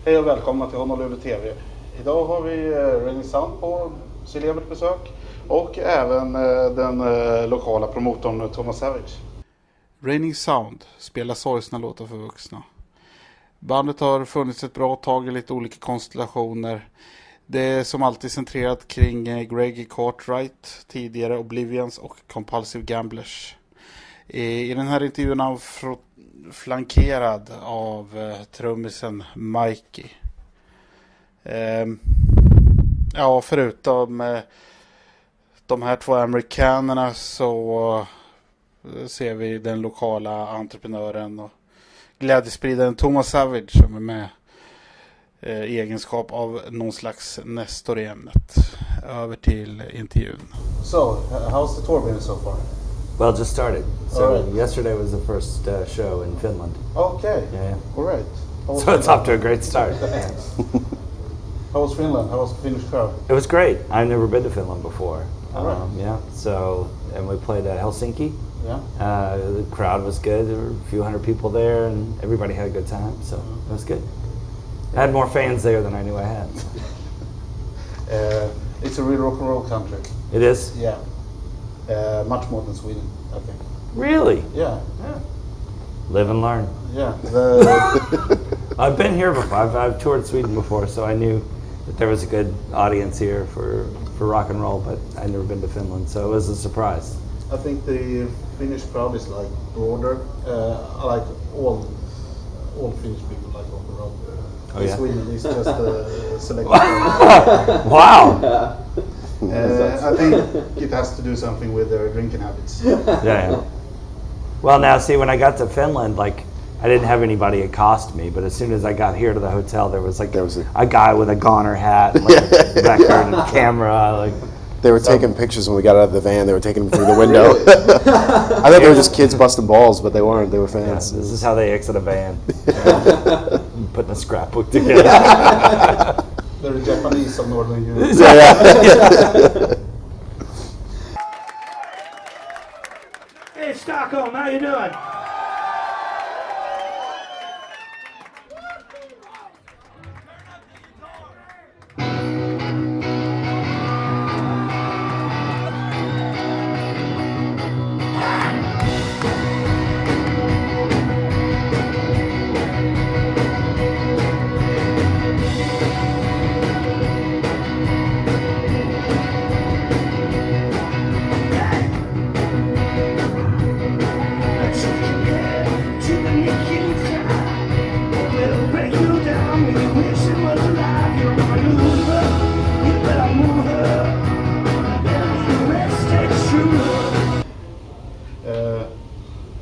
Hej och välkomna till HonoluluTV. Idag har vi Raining Sound på celebert besök och även den lokala promotorn Thomas Savage. Raining Sound spelar sorgsna låtar för vuxna. Bandet har funnits ett bra tag i lite olika konstellationer. Det är som alltid centrerat kring Greg Cartwright, tidigare Oblivions och Compulsive Gamblers. I den här intervjun är han flankerad av trummisen Mikey. Ja, förutom de här två amerikanerna så ser vi den lokala entreprenören och glädjespridaren Thomas Savage som är med i egenskap av någon slags nestor i ämnet. Över till intervjun. So, how's the tour been so far? Well, just started. So right. Yesterday was the first show in Finland. Okay. Yeah. All right. So it's off to a great start. How was Finland? How was the Finnish crowd? It was great. I've never been to Finland before. All right. Yeah. So, and we played at Helsinki. Yeah. The crowd was good. There were a few hundred people there, and everybody had a good time. So it was good. I had more fans there than I knew I had. It's a real rock and roll country. It is? Yeah. Much more than Sweden, I think. Really? Yeah. Live and learn. Yeah. I've been here before. I've toured Sweden before, so I knew that there was a good audience here for rock and roll, but I'd never been to Finland, so it was a surprise. I think the Finnish crowd is like broader. I like all Finnish people like rock and roll. Oh, yeah? Sweden is just a select. Wow. I think it has to do something with their drinking habits. Yeah. Well, now see, when I got to Finland, like I didn't have anybody accost me, but as soon as I got here to the hotel, there was a guy with a goner hat, like a record and camera, like. They were taking pictures when we got out of the van. They were taking them through the window. I thought they were just kids busting balls, but they weren't. They were fans. Yeah, this is how they exit a van. Putting a scrapbook together. They're Japanese of Northern Europe. Hey, Stockholm, how you doing?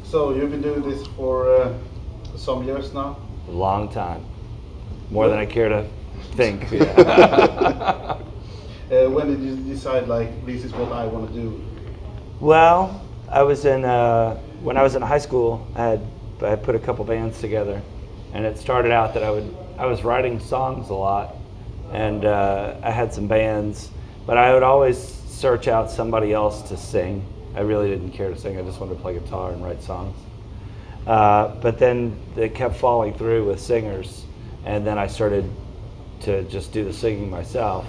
So you've been doing this for some years now? A long time. More than I care to think. When did you decide, like, this is what I want to do? Well, I was in when I was in high school. I put a couple bands together, and it started out that I was writing songs a lot, and I had some bands, but I would always search out somebody else to sing. I really didn't care to sing. I just wanted to play guitar and write songs. But then they kept falling through with singers, and then I started to just do the singing myself.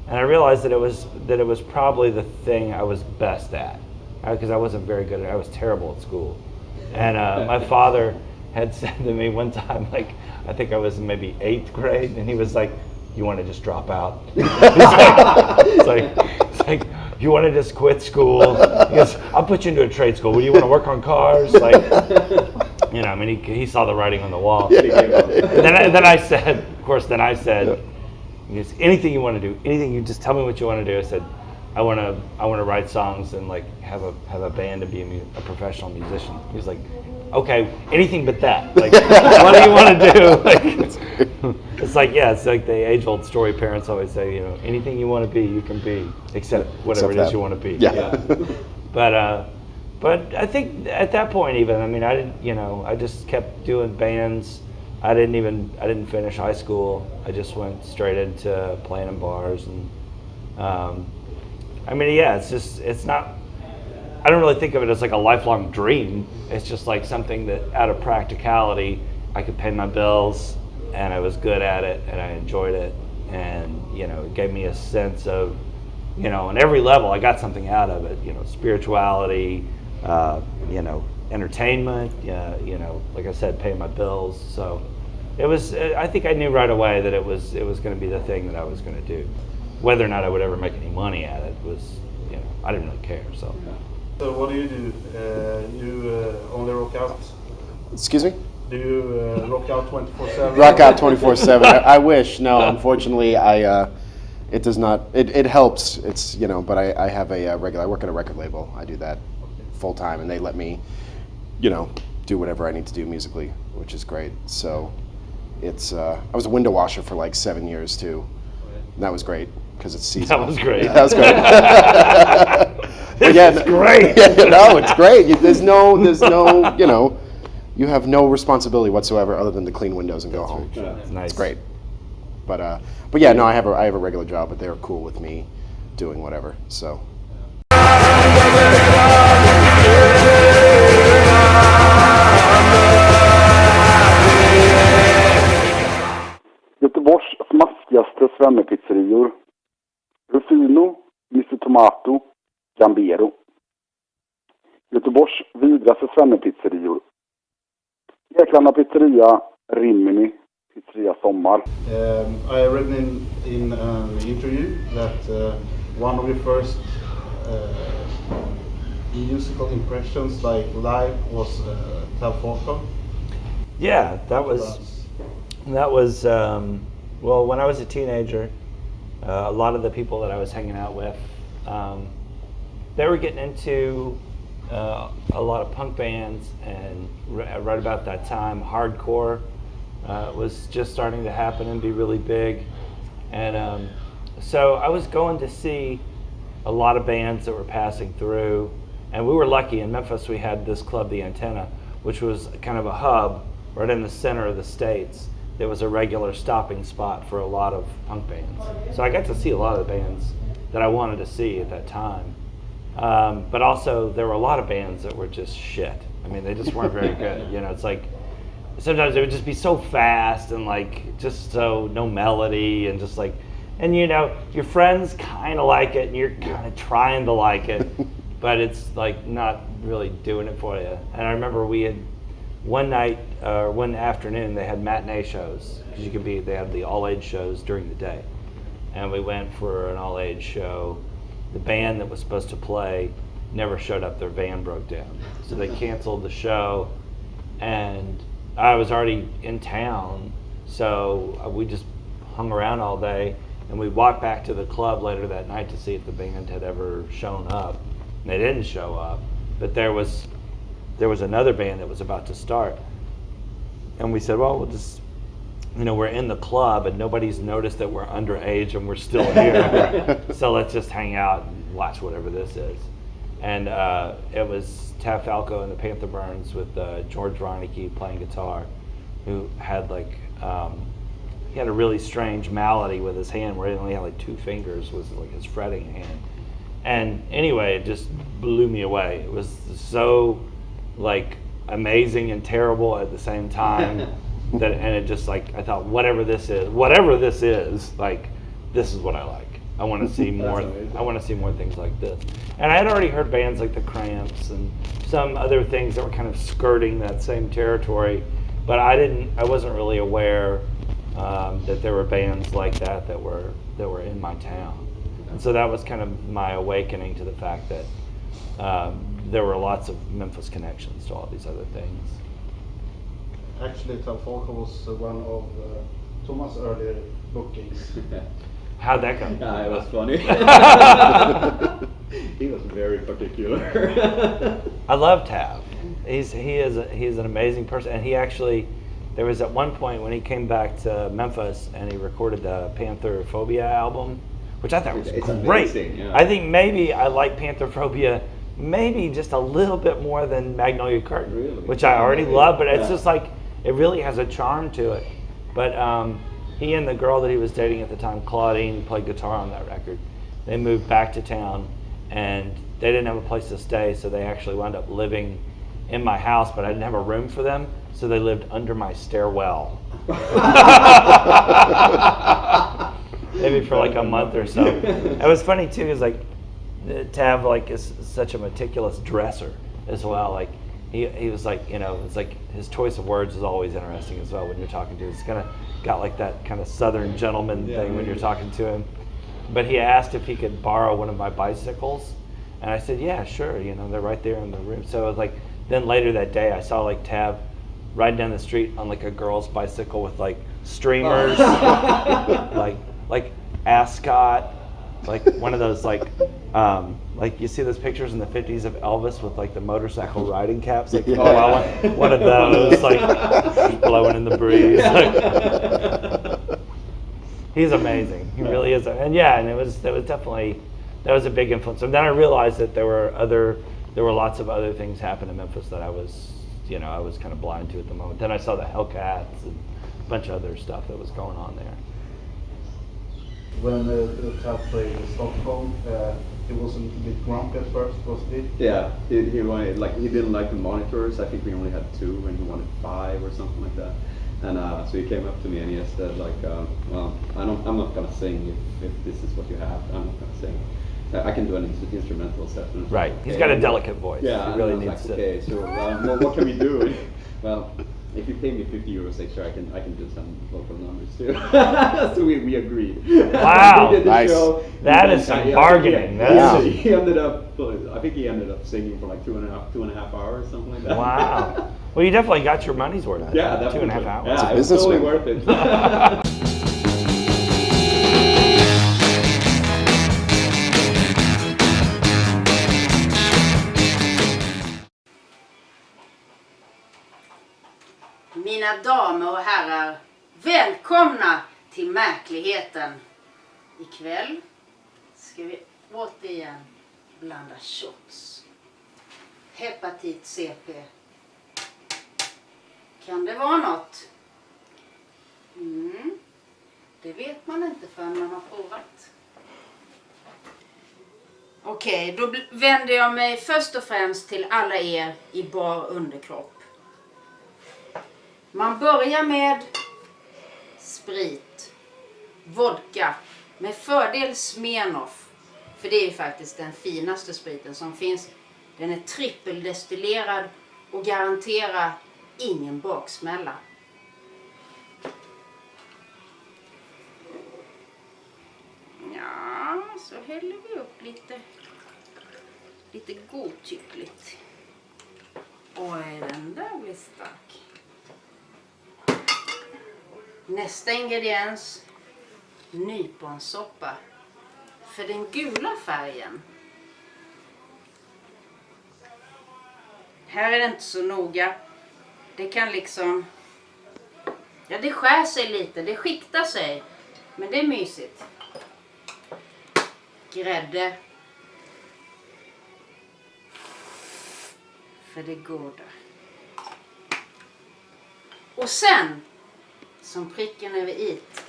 And I realized that it was probably the thing I was best at, because I wasn't very good at it. I was terrible at school. And my father had said to me one time, like, I think I was in maybe 8th grade, and he was like, "You want to just drop out?" It's like, "You want to just quit school?" He goes, "I'll put you into a trade school. Well, you want to work on cars?" Like, you know, I mean, he saw the writing on the wall. And then I said, he goes, "Anything you want to do, anything, you just tell me what you want to do." I said, I want to write songs and like have a band and be a professional musician. He was like, "Okay, anything but that. Like, what do you want to do?" Like, it's like the age-old story parents always say, you know, anything you want to be, you can be, except whatever it is you want to be. Yeah. But I think at that point, even, I mean, I didn't, you know, I just kept doing bands. I didn't finish high school. I just went straight into playing in bars, and I mean, yeah, it's not. I don't really think of it as like a lifelong dream. It's just like something that, out of practicality, I could pay my bills, and I was good at it, and I enjoyed it, and it gave me a sense of, on every level I got something out of it. Spirituality, entertainment, like I said, paying my bills. So it was. I think I knew right away that it was going to be the thing that I was going to do. Whether or not I would ever make any money at it was, I didn't really care. So what do? You only rock out? Excuse me? Do you rock out 24/7? Rock out 24/7. I wish. No, unfortunately, it does not. It helps. It's but I have a regular. I work at a record label. I do that full time, and they let me, do whatever I need to do musically, which is great. So, it's. I was a window washer for like 7 years too. And that was great because it's seasonal. that was great. That was great. It's great. No, it's great. There's no. You have no responsibility whatsoever other than to clean windows and go home. It's nice. It's great. But yeah, no, I have a regular job, but they're cool with me doing whatever. So. Göteborgs smaskigaste svennepizzerior. Rufino, Mr Tomato, Gambero. Göteborgs vidraste svennepizzerior. Jäklarna pizzeria, Rimini, pizzeria Sommar. I read in an interview that one of your first musical impressions, like live, was Tal Falco. Yeah, that was well, when I was a teenager, a lot of the people that I was hanging out with, they were getting into a lot of punk bands, and right about that time, hardcore was just starting to happen and be really big. And so I was going to see a lot of bands that were passing through, and we were lucky. In Memphis, we had this club, The Antenna, which was kind of a hub right in the center of the States. There was a regular stopping spot for a lot of punk bands. So I got to see a lot of the bands that I wanted to see at that time. But also, there were a lot of bands that were just shit. I mean, they just weren't very good. It's like, sometimes it would just be so fast and like, just so no melody and just like, and your friends kind of like it and you're kind of trying to like it, but it's like not really doing it for you. And I remember we had one night, one afternoon, they had matinee shows, because they had the all-age shows during the day. And we went for an all-age show. The band that was supposed to play never showed up. Their van broke down. So they canceled the show, and I was already in town, so we just hung around all day, and we walked back to the club later that night to see if the band had ever shown up. And they didn't show up, but there was another band that was about to start. And we said, well, we'll just, we're in the club and nobody's noticed that we're underage and we're still here. So let's just hang out and watch whatever this is. And it was Tav Falco and the Panther Burns with George Reineke playing guitar, who had he had a really strange malady with his hand where he only had like 2 fingers, was like his fretting hand. And anyway, it just blew me away. It was so like amazing and terrible at the same time. And it just like, I thought, whatever this is, like, this is what I like. I want to see more. I want to see more things like this. And I had already heard bands like the Cramps and some other things that were kind of skirting that same territory, but I wasn't really aware that there were bands like that were in my town. And so that was kind of my awakening to the fact that there were lots of Memphis connections to all these other things. Actually, Tal Falco was one of Thomas' earlier bookings. How'd that go? Yeah, it was funny. He was very particular. I love Tav. He's an amazing person, and he actually, there was at one point when he came back to Memphis and he recorded the Panther Phobia album, which I thought was It's great. amazing, yeah. I think maybe I like Panther Phobia maybe just a little bit more than Magnolia Curtain, Really? which I already love, but it's Yeah. just like, it really has a charm to it. But he and the girl that he was dating at the time, Claudine, who played guitar on that record, they moved back to town and they didn't have a place to stay, so they actually wound up living in my house, but I didn't have a room for them, so they lived under my stairwell. Maybe for like a month or so. It was funny too, is like Tav like is such a meticulous dresser as well. Like he was like, you know, it's like his choice of words is always interesting as well when you're talking to him. It's kind of got like that kind of Southern gentleman thing when you're talking to him. But he asked if he could borrow one of my bicycles, and I said, yeah, sure. You know, they're right there in the room. So it was like, then later that day, I saw like Tav riding down the street on like a girl's bicycle with like streamers, like ascot, like one of those like you see those pictures in the 50s of Elvis with like the motorcycle riding caps. Like, oh, I want one of those, like blowing in the breeze. Like, he's amazing. He really is. And yeah, and it was definitely, that was a big influence. And then I realized that there were lots of other things happening in Memphis that I was kind of blind to at the moment. Then I saw the Hellcats and a bunch of other stuff that was going on there. When Tav played in Stockholm, he wasn't a bit grumpy at first, was he? Yeah, he wanted, like, he didn't like the monitors. I think we only had 2 and he wanted 5 or something like that. And so he came up to me and he said like, well, I'm not gonna sing if this is what you have. I'm not gonna sing. I can do an instrumental section. Right. He's got a delicate voice. Yeah. He really and I needs was like, to. okay, so well, what can we do? Well, if you pay me €50 extra, I can do some local numbers too. So we agreed. Wow. We did the Nice. show. That is some bargaining. He ended up. I think he ended up singing for like 2.5 hours, something like that. Wow. Well, you definitely got your money's worth. Yeah, definitely. 2.5 hours. Yeah, a it was totally businessman. worth it. Mina damer och herrar, välkomna till märkligheten. Ikväll ska vi återigen blanda shots. Hepatit CP. Kan det vara något? Det vet man inte förrän man har provat. Okej, då vänder jag mig först och främst till alla er i bar underkropp. Man börjar med sprit, vodka, med fördel Smirnoff. För det är ju faktiskt den finaste spriten som finns. Den är trippeldestillerad och garanterar ingen baksmälla. Ja, så häller vi upp lite godtyckligt. Oj, den där blir stark. Nästa ingrediens, nyponsoppa. För den gula färgen. Här är det inte så noga. Det kan liksom, ja, det skär sig lite, det skiktar sig. Men det är mysigt. Grädde. För det goda. Och sen, som pricken över it,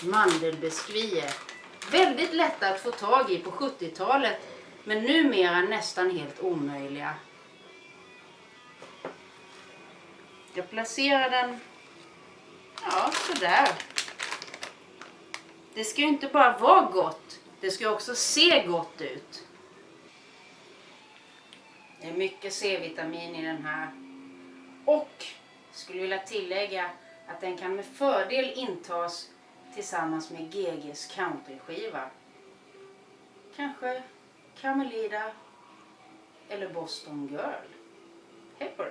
mandelbiskvier. Väldigt lätta att få tag i på 70-talet, men numera nästan helt omöjliga. Jag placerar den, ja, sådär. Det ska ju inte bara vara gott, det ska också se gott ut. Det är mycket C-vitamin i den här. Och skulle vilja tillägga att den kan med fördel intas tillsammans med GGs countryskiva. Kanske Carmelida eller Boston Girl. Pepper.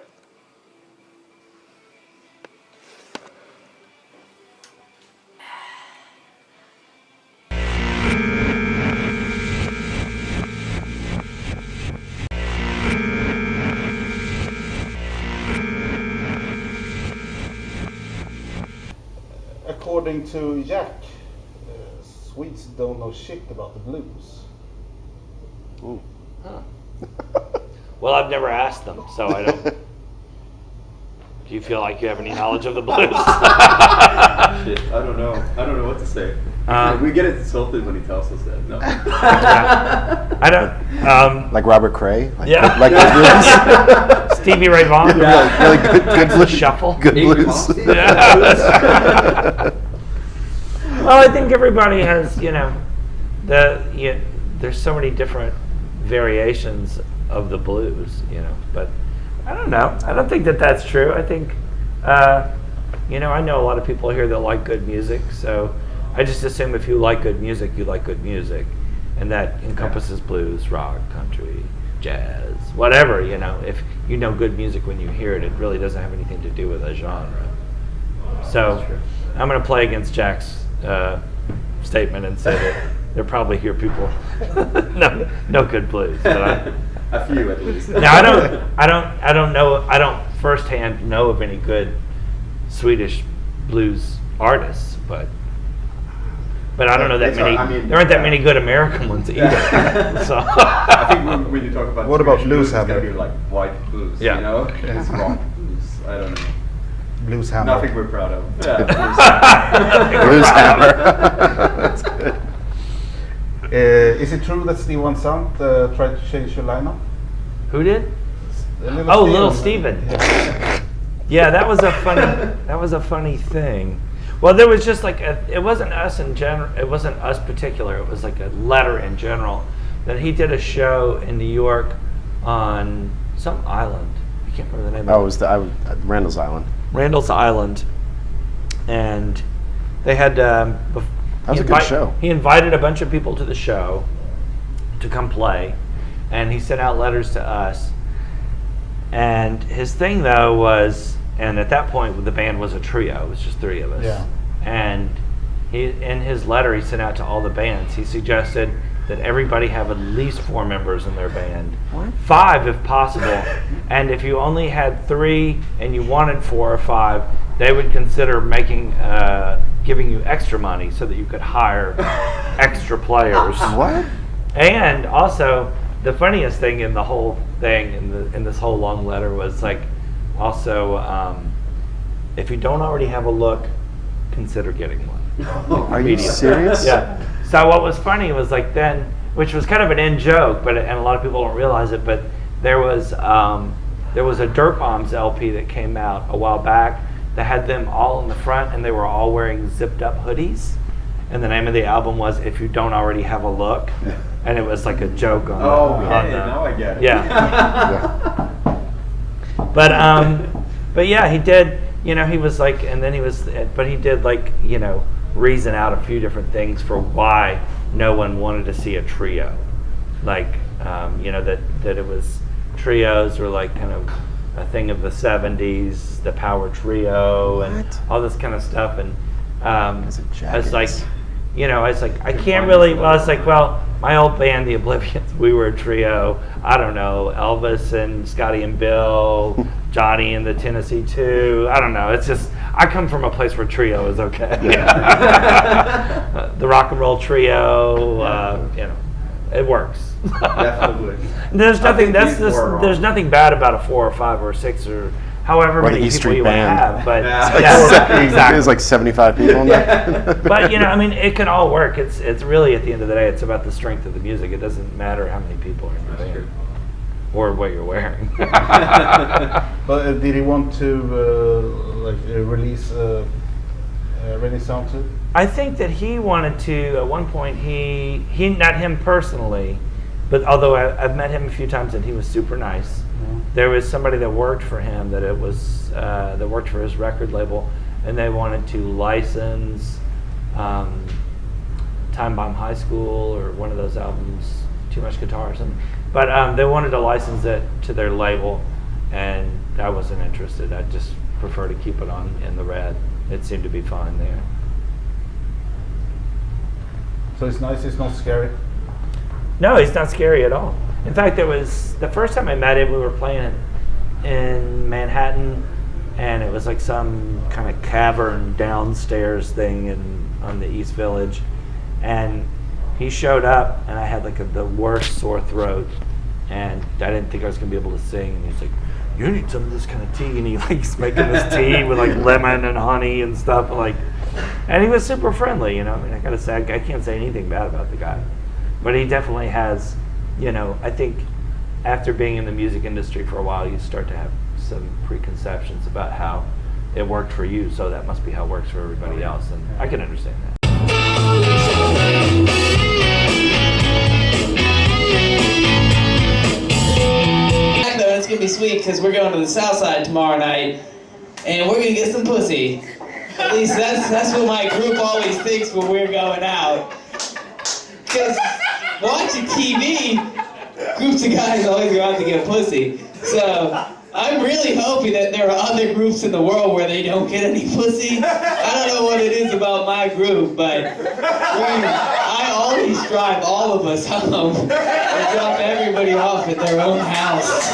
According to Jack, Swedes don't know shit about the blues. Ooh. Well, I've never asked them, so I don't. Do you feel like you have any knowledge of the blues? Shit, I don't know. I don't know what to say. We get insulted when he tells us that. No. I don't. Like Robert Cray? Like, Yeah. Like good blues? Stevie Ray Vaughan. Really good blues. Shuffle. Good blues. Well, I think everybody has, there's so many different variations of the blues, but I don't know. I don't think that that's true. I think, I know a lot of people here that like good music, so I just assume if you like good music, you like good music, and that encompasses blues, rock, country, jazz, whatever, if you know good music when you hear it, it really doesn't have anything to do with a genre. So I'm going to play against Jack's statement and say that there probably hear people no good blues, but a few at least. now I don't firsthand know of any good Swedish blues artists, but I don't know that many. There aren't that many good American ones either. So I think when you talk about What about Swedish blues, it's gotta Hammer? be like white blues, Yeah. And it's rock blues. I don't know. Blues Hammer. Nothing we're proud of. Blues Hammer. That's good. Is it true that Steve Van Sant tried to change your lineup? who did? Little Steven. Yeah, that was a funny thing. Well, there was just like it wasn't us in general. It wasn't us particular. It was like a letter in general that he did a show in New York on some island. I can't remember the name. Oh, of it was Randall's Island. Randall's Island, and they had. That was a good show. He invited a bunch of people to the show to come play, and he sent out letters to us. And his thing though was, and at that point the band was a trio. It was just three of us. Yeah. And he, in his letter he sent out to all the bands, he suggested that everybody have at least 4 members in their band. What? 5 if possible. And if you only had 3 and you wanted 4 or 5, they would consider giving you extra money so that you could hire extra players. What? And also, the funniest thing in the whole thing, in this whole long letter, was like, also, if you don't already have a look, consider getting one. Are you serious? Yeah. So what was funny was like then, which was kind of an in joke, and a lot of people don't realize it, but there was a Dirt Bombs LP that came out a while back that had them all in the front, and they were all wearing zipped up hoodies. And the name of the album was "If You Don't Already Have a Look," and it was like a joke on. Now I get it. Yeah. But yeah, he did. He was like, and then but he did like, reason out a few different things for why no one wanted to see a trio, like, that it was trios were like kind of a thing of the 70s, the power trio, and all this kind of stuff, and I was like, I can't really. Well, it's like, my old band, the Oblivions, we were a trio. I don't know, Elvis and Scotty and Bill, Johnny and the Tennessee Two. I don't know. It's just I come from a place where trio is okay. The rock and roll trio, it works. Definitely. There's nothing. There's nothing bad about a 4 or 5 or 6 or however Or the many E people Street you want to Band. have, but Exactly. There's like 75 people in there. But it can all work. It's really, at the end of the day, it's about the strength of the music. It doesn't matter how many people are in the band or what you're wearing. But did he want to release Renaissance too? I think that he wanted to. At one point, he not him personally, but although I've met him a few times and he was super nice. There was somebody that worked for him that worked for his record label, and they wanted to license Time Bomb High School or one of those albums, Too Much Guitar or something. But they wanted to license it to their label, and I wasn't interested. I just prefer to keep it on in the red. It seemed to be fine there. So it's nice. It's not scary. No, he's not scary at all. In fact, it was the first time I met him. We were playing in Manhattan, and it was like some kind of cavern downstairs thing on the East Village. And he showed up, and I had like the worst sore throat, and I didn't think I was gonna be able to sing. And he's like, you need some of this kind of tea, and he likes making this tea with like lemon and honey and stuff, and he was super friendly, I mean, I gotta say, I can't say anything bad about the guy, but he definitely has, I think after being in the music industry for a while, you start to have some preconceptions about how it worked for you, so that must be how it works for everybody else, and I can understand that. It's gonna be sweet because we're going to the South Side tomorrow night, and we're gonna get some pussy. At least that's what my group always thinks when we're going out. Because watching TV, groups of guys always go out to get pussy. So I'm really hoping that there are other groups in the world where they don't get any pussy. I don't know what it is about my group, but I always drive all of us home and drop everybody off at their own house.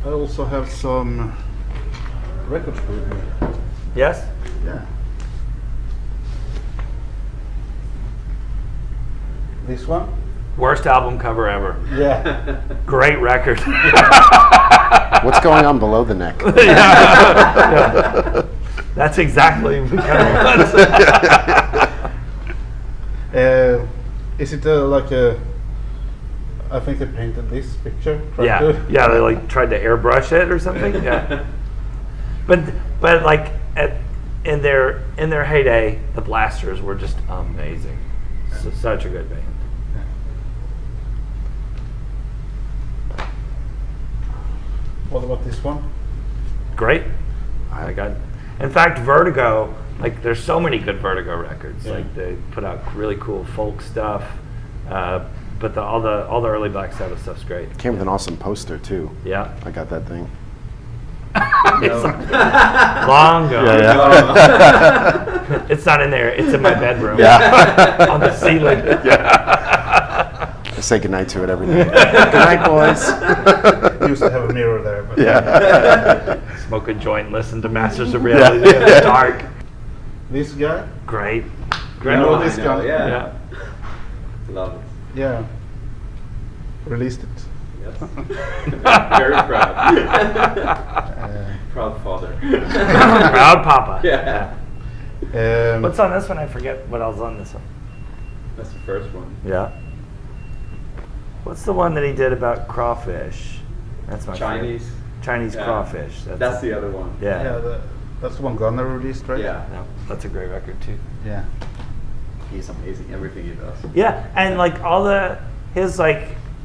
I also have some records with me. Yes? Yeah. This one? Worst album cover ever. Yeah. Great record. What's going on below the neck? Yeah. That's exactly what it was. Is it like a? I think they painted this picture. Yeah, they like tried to airbrush it or something. Yeah, but like in their heyday, the Blasters were just amazing. So, such a good band. What about this one? Great. In fact, Vertigo. Like, there's so many good Vertigo records. Yeah. Like, they put out really cool folk stuff. But all the early Black Sabbath stuff's great. Came with an awesome poster too. Yeah. I got that thing. Long ago. Yeah. It's not in there. It's in my bedroom. Yeah. On the ceiling. Yeah. I say goodnight to it every night. Good night, boys. Used to have a mirror there. But Yeah. Smoke a joint, listen to Masters of Reality in the dark. This guy? Great. You know this guy? Yeah. Love it. Yeah. Released it. Yes. Very proud. Proud father. Proud Papa. Yeah. What's on this one? I forget what else on this one. That's the first one. Yeah. What's the one that he did about crawfish? That's my Chinese. favorite. Chinese crawfish. That's the other one. Yeah. Yeah, that's the one Gunnar released, right? Yeah. No, that's a great record too. Yeah. He's amazing. Everything he does. Yeah, and like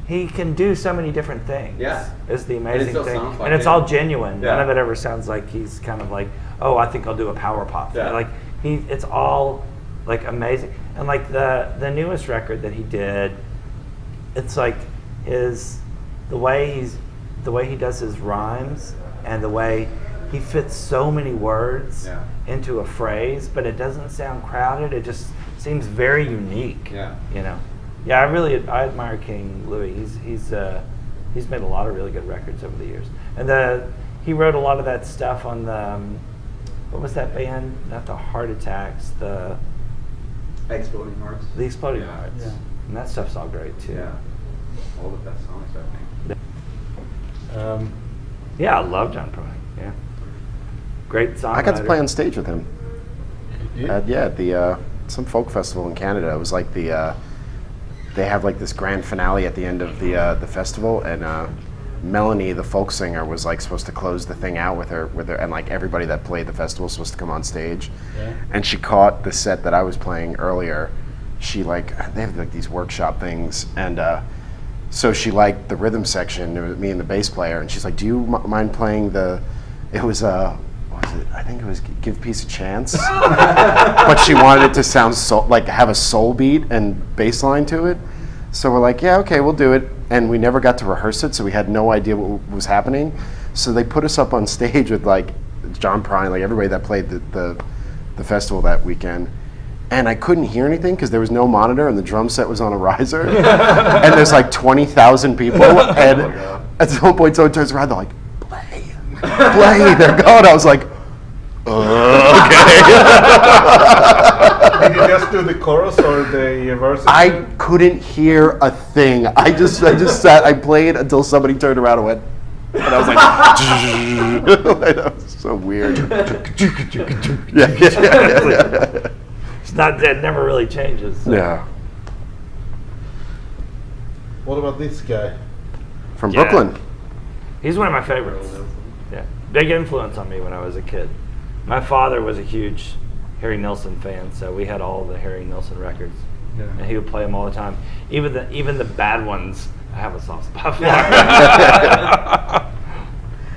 he can do so many different things. Yeah. Is the And it amazing still thing. sounds like And it's him. all genuine. Yeah. None of it ever sounds like he's kind of like, oh, I think I'll do a power pop. Yeah. Like it's all like amazing. And like the newest record that he did, it's like the way he does his rhymes and the way he fits so many words into a phrase, but it doesn't sound crowded. It just seems very unique. Yeah. Yeah, I admire King Louis. He's made a lot of really good records over the years, and he wrote a lot of that stuff on the what was that band? Not the Heart Attacks, the Exploding Hearts. The Exploding Yeah. Hearts. Yeah. And that stuff's all great too. Yeah. All the best songs, I think. Yeah, I love John Prine. Yeah, great songwriter. I got to play on stage with him. Yeah. At the some folk festival in Canada. It was like they have like this grand finale at the end of the festival, and Melanie, the folk singer, was like supposed to close the thing out with her, and like everybody that played the festival was supposed to come on stage. Yeah. And she caught the set that I was playing earlier. They have like these workshop things, and so she liked the rhythm section. It was me and the bass player, and she's like, "Do you mind playing the?" It was what was it? I think it was "Give Peace a Chance," but she wanted it to sound have a soul beat and bass line to it. So we're like, "Yeah, okay, we'll do it." And we never got to rehearse it, so we had no idea what was happening. So they put us up on stage with like John Prine, like everybody that played the festival that weekend. And I couldn't hear anything because there was no monitor and the drum set was on a riser. And there's like 20,000 people. And at some point someone turns around, they're like, play, they're going. I was like, okay. Did you just do the chorus or the verses? I couldn't hear a thing. I just sat. I played until somebody turned around and went, and I was like, that was so weird. Yeah. It's not dead. Never really changes. So. Yeah. What about this guy? From Yeah. Brooklyn. He's one of my favorites. Yeah, big influence on me when I was a kid. My father was a huge Harry Nilsson fan, so we had all the Harry Nilsson records, and he would play them all the time. Even the bad ones, I have a soft spot for.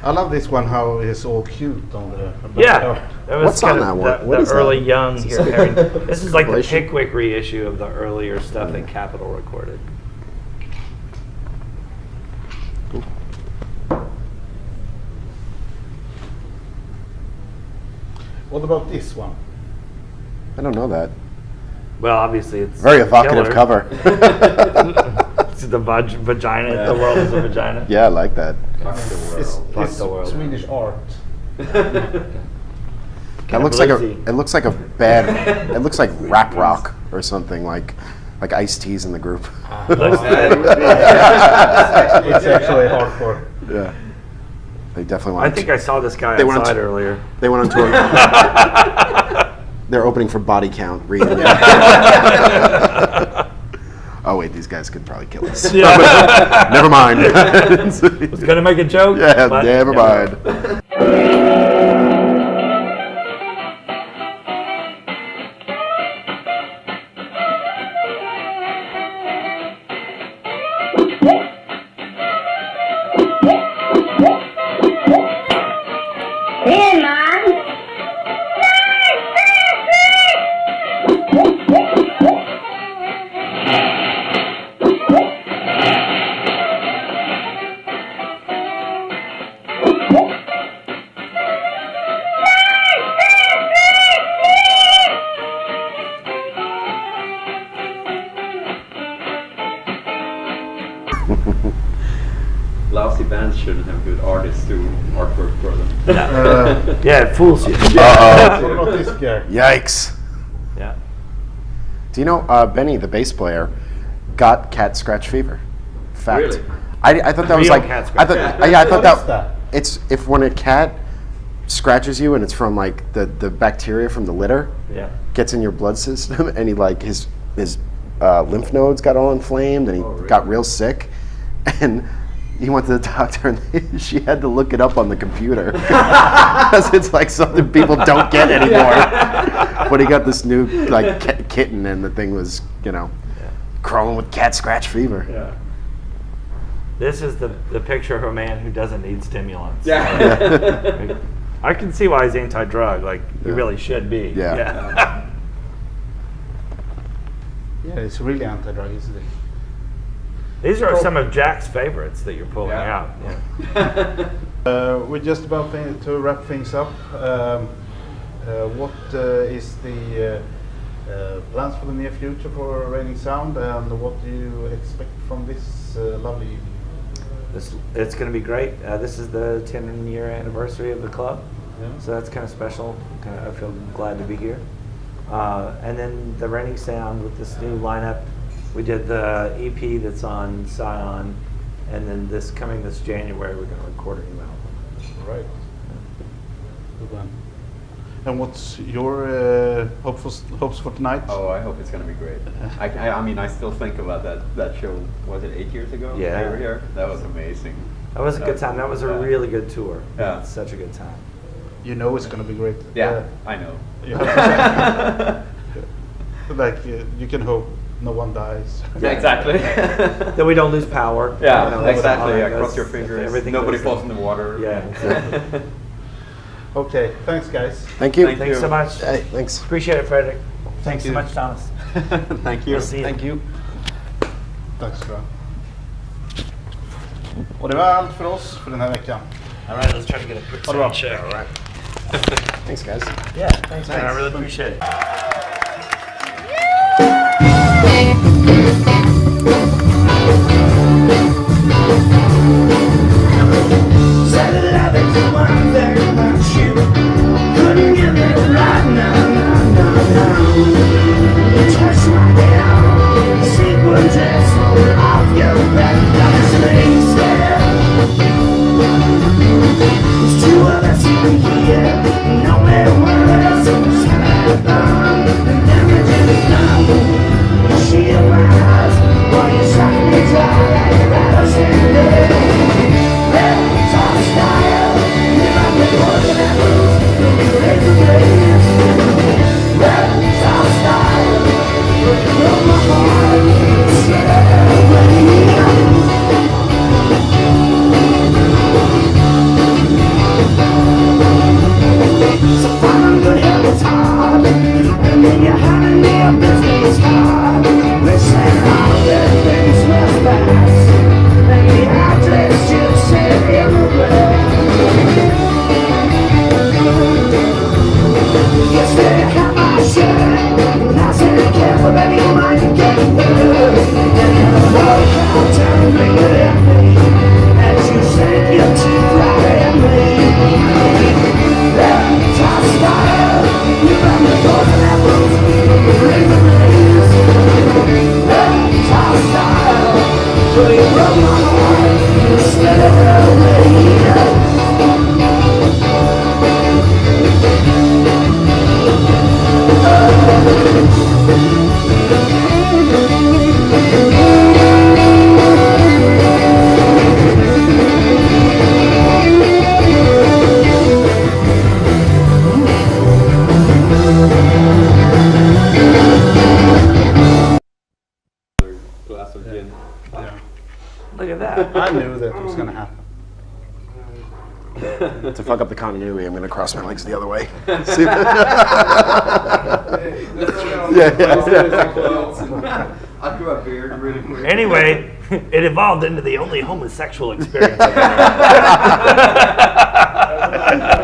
I love this one. How it's all cute on the. Yeah, that was What's kind on of that one? the What is early that? young here. Harry. This is like the Revelation? Pickwick reissue of the earlier stuff that Capitol recorded. What about this one? I don't know that. Well, obviously it's Very evocative Killer. cover. It's the vagina. The world is a vagina. Yeah, I like that. It's the world. Swedish art. It looks like a bad. It looks like rap rock or something like Ice-T's in the group. It's actually hardcore. Yeah. They definitely I want. think I saw this guy They went on outside to- earlier. They went on tour. They're opening for Body Count. Reading. Oh wait, these guys could probably kill us. Yeah. Never mind. Was gonna make a joke. Yeah, but never mind. Hey, man. Lousy bands shouldn't have good artists do artwork for them. Yeah, it fools you. What about this guy? Yikes. Yeah. Do you know Benny, the bass player, got cat scratch fever? Fact. Really? I thought that was Real like cat I scratch. thought I thought What is that that? it's if when a cat scratches you and it's from like the bacteria from the litter Yeah. gets in your blood system and he like his lymph nodes got all inflamed and he got real sick and he went to the doctor and she had to look it up on the computer because it's like something people don't get anymore. But he got this new like kitten and the thing was crawling with cat scratch fever. Yeah. This is the picture of a man who doesn't need stimulants. Yeah. I can see why he's anti-drug. Like he really should be. Yeah. Yeah, it's really anti-drug, isn't it? These are some of Jack's favorites that you're pulling out. Yeah. We're just about to wrap things up. What is the plans for the near future for Raining Sound, and what do you expect from this lovely evening? It's going to be great. This is the 10-year anniversary of the club, Yeah. so that's kind of special. I feel glad to be here. And then the Raining Sound with this new lineup. We did the EP that's on Scion, and then this January we're going to record a new album. Right. Good one. And what's your hopes for tonight? Oh, I hope it's gonna be great. I mean, I still think about that show. Was it 8 years ago? Yeah. They were here. That was amazing. That was a good time. That was a really good tour. Yeah. It's such a good time. You know it's going to be great. Yeah, I know. You have to you can hope no one dies. Yeah, exactly. That we don't lose power. Yeah, You know, exactly. all Yeah, that cross your goes- fingers. everything Nobody goes- falls in the water. Yeah, exactly. Okay, thanks guys. Thank you. Thanks so much. Hey, thanks. Appreciate it, Frederick. Thanks so you. much, Thomas. Thank you. We'll see you. Thank you. Tack ska du ha. Och det var allt för oss för den här veckan. All right, let's try to get a quick Ha det bra. sound check. All right. Thanks, guys. Yeah, thanks, man. I really appreciate it. Said I love it to one thing about you. Couldn't get it right now. Glass of gin. Look at that. I knew that was going to happen. To fuck up the continuity, I'm going to cross my legs the other way. I grew a beard really quick. Anyway, it evolved into the only homosexual experience I've ever had.